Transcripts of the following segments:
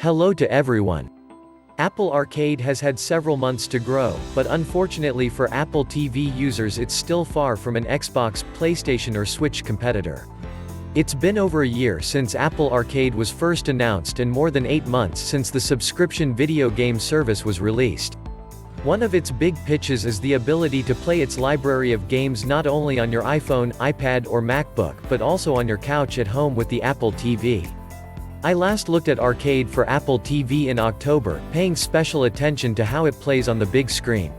Hello to everyone. Apple Arcade has had several months to grow, but unfortunately for Apple TV users it's still far from an Xbox, PlayStation or Switch competitor. It's been over a year since Apple Arcade was first announced and more than 8 months since the subscription video game service was released. One of its big pitches is the ability to play its library of games not only on your iPhone, iPad or MacBook, but also on your couch at home with the Apple TV. I last looked at Arcade for Apple TV in October, paying special attention to how it plays on the big screen.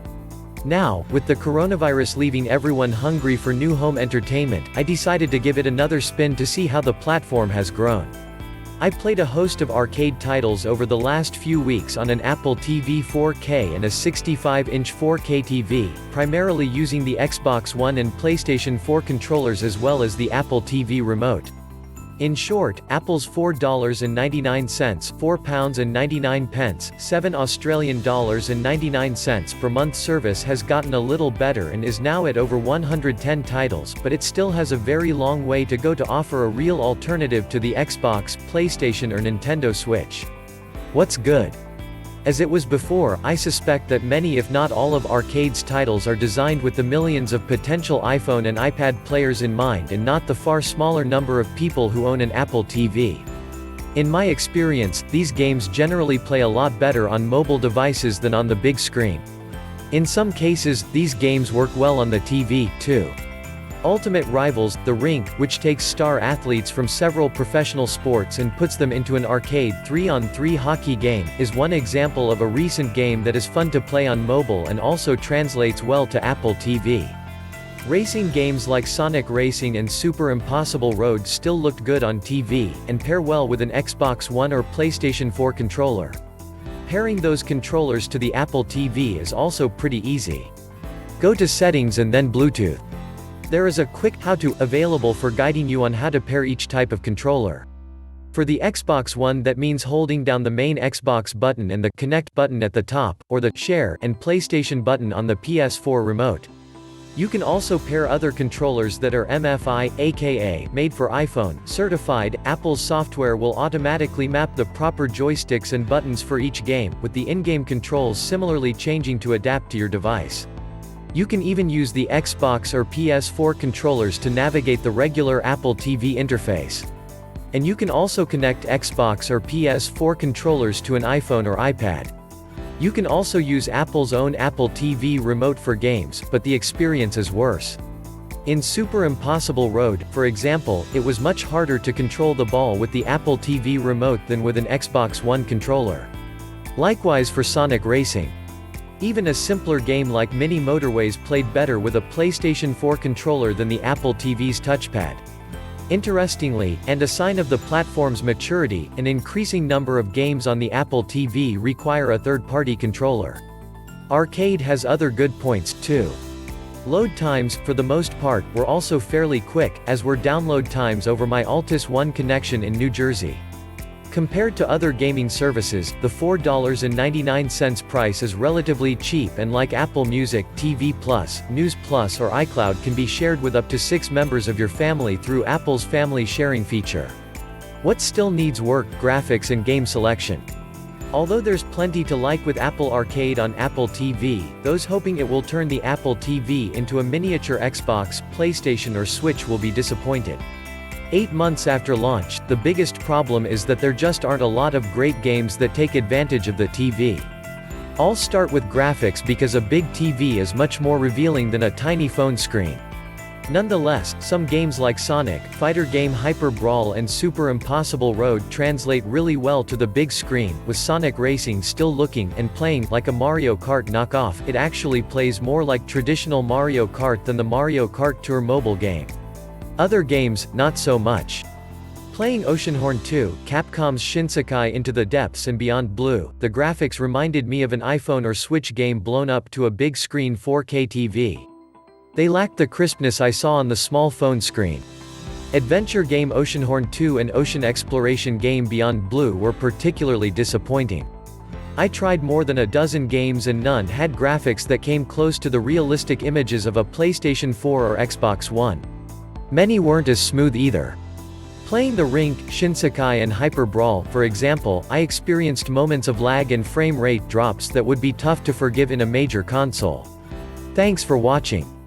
Now, with the coronavirus leaving everyone hungry for new home entertainment, I decided to give it another spin to see how the platform has grown. I played a host of arcade titles over the last few weeks on an Apple TV 4K and a 65-inch 4K TV, primarily using the Xbox One and PlayStation 4 controllers as well as the Apple TV remote. In short, Apple's $4.99, £4.99, $7.99 per month service has gotten a little better and is now at over 110 titles, but it still has a very long way to go to offer a real alternative to the Xbox, PlayStation or Nintendo Switch. What's good? As it was before, I suspect that many if not all of Arcade's titles are designed with the millions of potential iPhone and iPad players in mind and not the far smaller number of people who own an Apple TV. In my experience, these games generally play a lot better on mobile devices than on the big screen. In some cases, these games work well on the TV, too. Ultimate Rivals, The Rink, which takes star athletes from several professional sports and puts them into an arcade 3-on-3 hockey game, is one example of a recent game that is fun to play on mobile and also translates well to Apple TV. Racing games like Sonic Racing and Super Impossible Road still looked good on TV, and pair well with an Xbox One or PlayStation 4 controller. Pairing those controllers to the Apple TV is also pretty easy. Go to Settings and then Bluetooth. There is a quick how-to available for guiding you on how to pair each type of controller. For the Xbox One, that means holding down the main Xbox button and the Connect button at the top, or the Share and PlayStation button on the PS4 remote. You can also pair other controllers that are MFI, aka made for iPhone, certified. Apple's software will automatically map the proper joysticks and buttons for each game, with the in-game controls similarly changing to adapt to your device. You can even use the Xbox or PS4 controllers to navigate the regular Apple TV interface. And you can also connect Xbox or PS4 controllers to an iPhone or iPad. You can also use Apple's own Apple TV remote for games, but the experience is worse. In Super Impossible Road, for example, it was much harder to control the ball with the Apple TV remote than with an Xbox One controller. Likewise for Sonic Racing. Even a simpler game like Mini Motorways played better with a PlayStation 4 controller than the Apple TV's touchpad. Interestingly, and a sign of the platform's maturity, an increasing number of games on the Apple TV require a third-party controller. Arcade has other good points, too. Load times, for the most part, were also fairly quick, as were download times over my Altus One connection in New Jersey. Compared to other gaming services, the $4.99 price is relatively cheap and like Apple Music, TV Plus, News Plus or iCloud can be shared with up to 6 members of your family through Apple's family sharing feature. What still needs work, graphics and game selection. Although there's plenty to like with Apple Arcade on Apple TV, those hoping it will turn the Apple TV into a miniature Xbox, PlayStation or Switch will be disappointed. 8 months after launch, the biggest problem is that there just aren't a lot of great games that take advantage of the TV. I'll start with graphics because a big TV is much more revealing than a tiny phone screen. Nonetheless, some games like Sonic, fighter game Hyper Brawl and Super Impossible Road translate really well to the big screen, with Sonic Racing still looking and playing like a Mario Kart knockoff. It actually plays more like traditional Mario Kart than the Mario Kart Tour mobile game. Other games, not so much. Playing Oceanhorn 2, Capcom's Shinsekai Into the Depths and Beyond Blue, the graphics reminded me of an iPhone or Switch game blown up to a big screen 4K TV. They lacked the crispness I saw on the small phone screen. Adventure game Oceanhorn 2 and ocean exploration game Beyond Blue were particularly disappointing. I tried more than a dozen games and none had graphics that came close to the realistic images of a PlayStation 4 or Xbox One. Many weren't as smooth either. Playing The Rink, Shinsekai and Hyper Brawl, for example, I experienced moments of lag and frame rate drops that would be tough to forgive in a major console. Thanks for watching.